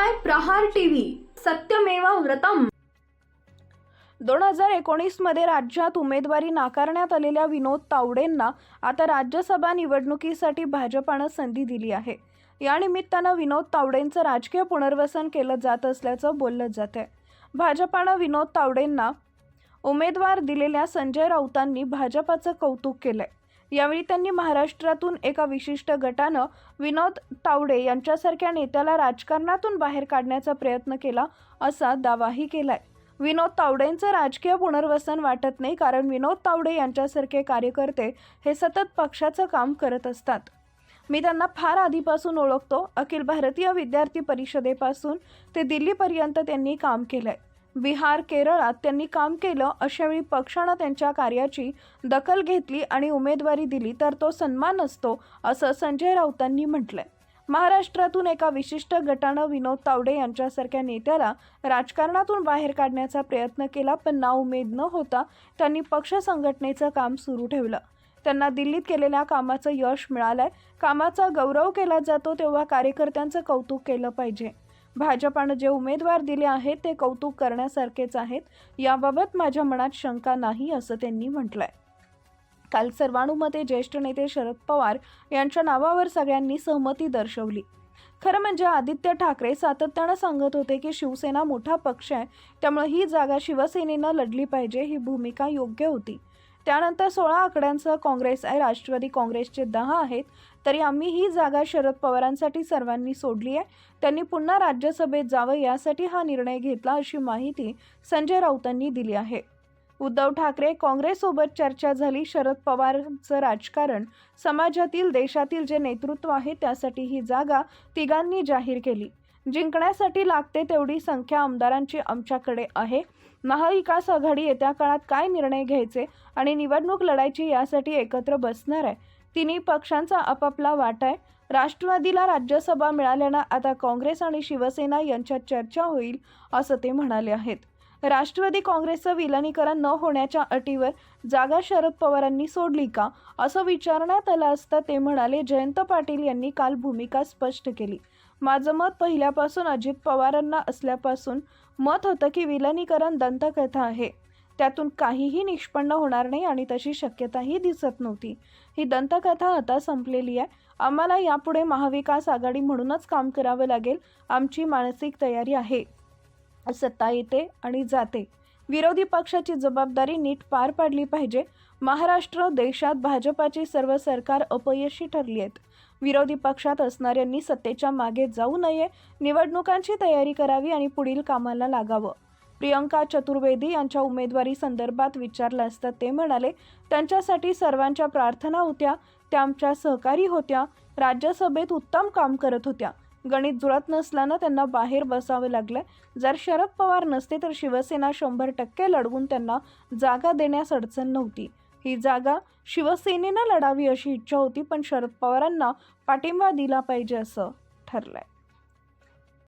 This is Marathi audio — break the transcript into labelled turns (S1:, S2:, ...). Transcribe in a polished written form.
S1: पाहताय प्रहार टीव्ही, सत्यमेव व्रतम।
S2: 2019 मध्ये राज्यात उमेदवारी नाकारण्यात आलेल्या विनोद तावडेंना आता राज्यसभा निवडणुकीसाठी भाजपानं संधी दिली आहे। या निमित्तानं विनोद तावडेंचं राजकीय पुनर्वसन केलं जात असल्याचं बोललं जातंय। भाजपानं विनोद तावडेंना उमेदवार दिलेल्या संजय राऊतांनी भाजपाचं कौतुक केलंय। यावेळी त्यांनी महाराष्ट्रातून एका विशिष्ट गटानं विनोद तावडे यांच्यासारख्या नेत्याला राजकारणातून बाहेर काढण्याचा प्रयत्न केला असा दावाही केलाय। विनोद तावडेंचं राजकीय पुनर्वसन वाटत नाही, कारण विनोद तावडे यांच्यासारखे कार्यकर्ते हे सतत पक्षाचं काम करत असतात। मी त्यांना फार आधीपासून ओळखतो। अखिल भारतीय विद्यार्थी परिषदेपासून ते दिल्लीपर्यंत त्यांनी काम केलंय। बिहार, केरळात त्यांनी काम केलं। अशावेळी पक्षानं त्यांच्या कार्याची दखल घेतली आणि उमेदवारी दिली तर तो सन्मान असतो, असं संजय राऊतांनी म्हटलंय। महाराष्ट्रातून एका विशिष्ट गटानं विनोद तावडे यांच्यासारख्या नेत्याला राजकारणातून बाहेर काढण्याचा प्रयत्न केला, पण नाउमेद न होता त्यांनी पक्ष संघटनेचं काम सुरू ठेवलं। त्यांना दिल्लीत केलेल्या कामाचं यश मिळालंय। कामाचा गौरव केला जातो तेव्हा कार्यकर्त्यांचं कौतुक केलं पाहिजे। भाजपानं जे उमेदवार दिले आहेत ते कौतुक करण्यासारखेच आहेत। याबाबत माझ्या मनात शंका नाही, असं त्यांनी म्हटलंय। काल सर्वानुमते ज्येष्ठ नेते शरद पवार यांच्या नावावर सगळ्यांनी सहमती दर्शवली। खरं म्हणजे आदित्य ठाकरे सातत्यानं सांगत होते की शिवसेना मोठा पक्ष आहे, त्यामुळे ही जागा शिवसेनेनं लढली पाहिजे, ही भूमिका योग्य होती। त्यानंतर 16 आकड्यांसह काँग्रेस आहे, राष्ट्रवादी काँग्रेसचे 10 आहेत, तरी आम्ही ही जागा शरद पवारांसाठी सर्वांनी सोडली आहे। त्यांनी पुन्हा राज्यसभेत जावं यासाठी हा निर्णय घेतला, अशी माहिती संजय राऊतांनी दिली आहे। उद्धव ठाकरे काँग्रेससोबत चर्चा झाली। शरद पवारांचं राजकारण, समाजातील देशातील जे नेतृत्व आहे त्यासाठी ही जागा तिघांनी जाहीर केली। जिंकण्यासाठी लागते तेवढी संख्या आमदारांची आमच्याकडे आहे। महाविकास आघाडी येत्या काळात काय निर्णय घ्यायचे आणि निवडणूक लढायची यासाठी एकत्र बसणार आहे। तिन्ही पक्षांचा आपापला वाटा आहे। राष्ट्रवादीला राज्यसभा मिळाल्यानं आता काँग्रेस आणि शिवसेना यांच्यात चर्चा होईल, असं ते म्हणाले आहेत। राष्ट्रवादी काँग्रेसचं विलीनीकरण न होण्याच्या अटीवर जागा शरद पवारांनी सोडली का, असं विचारण्यात आलं असता ते म्हणाले, जयंत पाटील यांनी काल भूमिका स्पष्ट केली। माझं मत पहिल्यापासून अजित पवारांना असल्यापासून मत होतं की विलीनीकरण दंतकथा आहे, त्यातून काहीही निष्पन्न होणार नाही आणि तशी शक्यताही दिसत नव्हती। ही दंतकथा आता संपलेली आहे। आम्हाला यापुढे महाविकास आघाडी म्हणूनच काम करावं लागेल। आमची मानसिक तयारी आहे। सत्ता येते आणि जाते। विरोधी पक्षाची जबाबदारी नीट पार पाडली पाहिजे। महाराष्ट्र देशात भाजपाची सर्व सरकार अपयशी ठरली आहेत। विरोधी पक्षात असणाऱ्यांनी सत्तेच्या मागे जाऊ नये, निवडणुकांची तयारी करावी आणि पुढील कामाला लागावं। प्रियंका चतुर्वेदी यांच्या उमेदवारी संदर्भात विचारलं असता ते म्हणाले, त्यांच्यासाठी सर्वांच्या प्रार्थना होत्या, त्या आमच्या सहकारी होत्या, राज्यसभेत उत्तम काम करत होत्या। गणित जुळत नसल्यानं त्यांना बाहेर बसावं लागलं। जर शरद पवार नसते तर शिवसेना 100% लढवून त्यांना जागा देण्यास अडचण नव्हती। ही जागा शिवसेनेनं लढावी अशी इच्छा होती, पण शरद पवारांना पाठिंबा दिला पाहिजे असं ठरलंय।